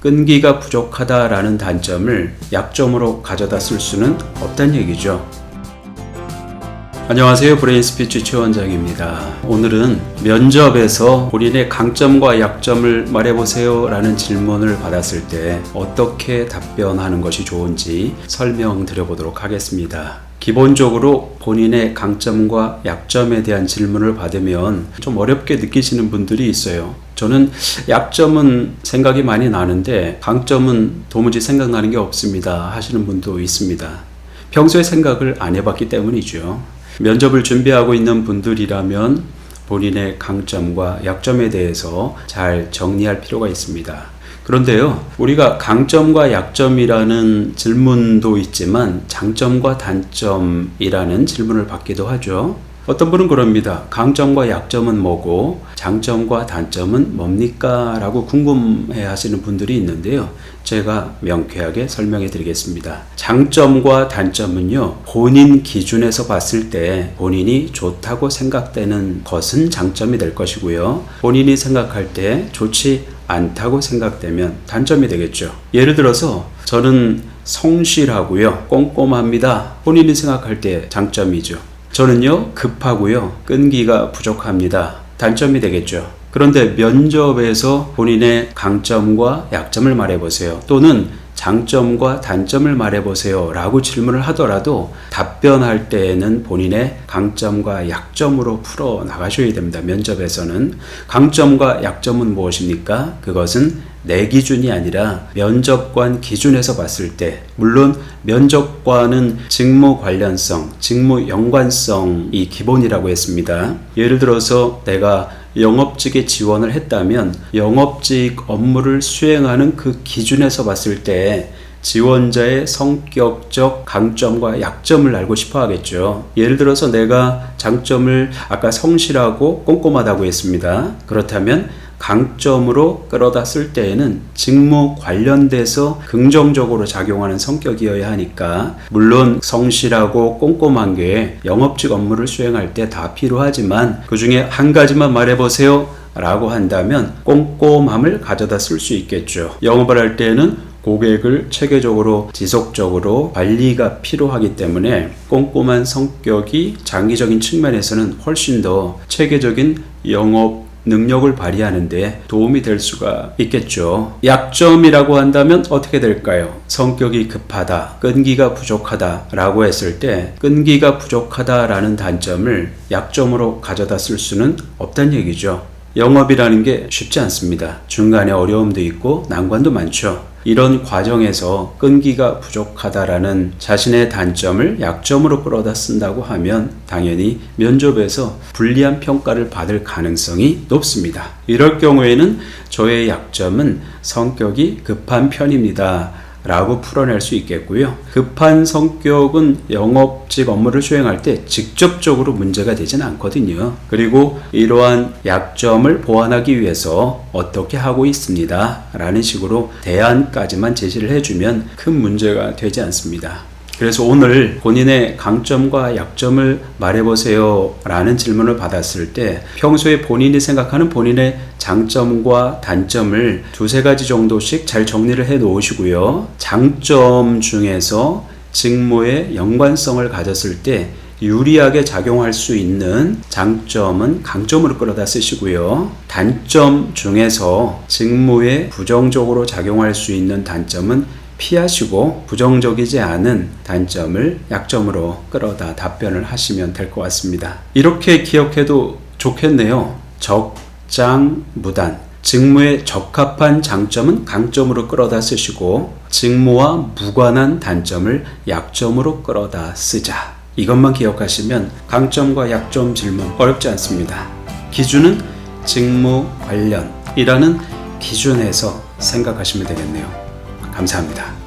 끈기가 부족하다라는 단점을 약점으로 가져다 쓸 수는 없다는 얘기죠. 안녕하세요. 브레인스피치 최원장입니다. 오늘은 면접에서 본인의 강점과 약점을 말해보세요 라는 질문을 받았을 때 어떻게 답변하는 것이 좋은지 설명드려보도록 하겠습니다. 기본적으로 본인의 강점과 약점에 대한 질문을 받으면 좀 어렵게 느끼시는 분들이 있어요. 저는 약점은 생각이 많이 나는데 강점은 도무지 생각나는 게 없습니다 하시는 분도 있습니다. 평소에 생각을 안 해봤기 때문이죠. 면접을 준비하고 있는 분들이라면 본인의 강점과 약점에 대해서 잘 정리할 필요가 있습니다. 그런데요, 우리가 강점과 약점이라는 질문도 있지만 장점과 단점이라는 질문을 받기도 하죠. 어떤 분은 그럽니다. 강점과 약점은 뭐고 장점과 단점은 뭡니까? 라고 궁금해 하시는 분들이 있는데요. 제가 명쾌하게 설명해 드리겠습니다. 장점과 단점은요, 본인 기준에서 봤을 때 본인이 좋다고 생각되는 것은 장점이 될 것이고요. 본인이 생각할 때 좋지 않다고 생각되면 단점이 되겠죠. 예를 들어서 저는 성실하고요, 꼼꼼합니다. 본인이 생각할 때 장점이죠. 저는요, 급하고요, 끈기가 부족합니다. 단점이 되겠죠. 그런데 면접에서 본인의 강점과 약점을 말해보세요. 또는 장점과 단점을 말해보세요 라고 질문을 하더라도 답변할 때에는 본인의 강점과 약점으로 풀어 나가셔야 됩니다. 면접에서는 강점과 약점은 무엇입니까? 그것은 내 기준이 아니라 면접관 기준에서 봤을 때, 물론 면접관은 직무 관련성, 직무 연관성이 기본이라고 했습니다. 예를 들어서 내가 영업직에 지원을 했다면 영업직 업무를 수행하는 그 기준에서 봤을 때 지원자의 성격적 강점과 약점을 알고 싶어 하겠죠. 예를 들어서 내가 장점을 아까 성실하고 꼼꼼하다고 했습니다. 그렇다면 강점으로 끌어다 쓸 때에는 직무 관련돼서 긍정적으로 작용하는 성격이어야 하니까, 물론 성실하고 꼼꼼한 게 영업직 업무를 수행할 때 다 필요하지만 그 중에 한 가지만 말해보세요 라고 한다면 꼼꼼함을 가져다 쓸 수 있겠죠. 영업을 할 때는 고객을 체계적으로 지속적으로 관리가 필요하기 때문에 꼼꼼한 성격이 장기적인 측면에서는 훨씬 더 체계적인 영업 능력을 발휘하는데 도움이 될 수가 있겠죠. 약점이라고 한다면 어떻게 될까요? 성격이 급하다, 끈기가 부족하다 라고 했을 때 끈기가 부족하다 라는 단점을 약점으로 가져다 쓸 수는 없다는 얘기죠. 영업이라는 게 쉽지 않습니다. 중간에 어려움도 있고 난관도 많죠. 이런 과정에서 끈기가 부족하다라는 자신의 단점을 약점으로 끌어다 쓴다고 하면 당연히 면접에서 불리한 평가를 받을 가능성이 높습니다. 이럴 경우에는 저의 약점은 성격이 급한 편입니다 라고 풀어낼 수 있겠고요. 급한 성격은 영업직 업무를 수행할 때 직접적으로 문제가 되진 않거든요. 그리고 이러한 약점을 보완하기 위해서 어떻게 하고 있습니다 라는 식으로 대안까지만 제시를 해주면 큰 문제가 되지 않습니다. 그래서 오늘 본인의 강점과 약점을 말해보세요 라는 질문을 받았을 때 평소에 본인이 생각하는 본인의 장점과 단점을 두세 가지 정도씩 잘 정리를 해 놓으시고요. 장점 중에서 직무의 연관성을 가졌을 때 유리하게 작용할 수 있는 장점은 강점으로 끌어다 쓰시고요. 단점 중에서 직무에 부정적으로 작용할 수 있는 단점은 피하시고 부정적이지 않은 단점을 약점으로 끌어다 답변을 하시면 될 것 같습니다. 이렇게 기억해도 좋겠네요. 적장무단. 직무에 적합한 장점은 강점으로 끌어다 쓰시고 직무와 무관한 단점을 약점으로 끌어다 쓰자. 이것만 기억하시면 강점과 약점 질문 어렵지 않습니다. 기준은 직무 관련이라는 기준에서 생각하시면 되겠네요. 감사합니다.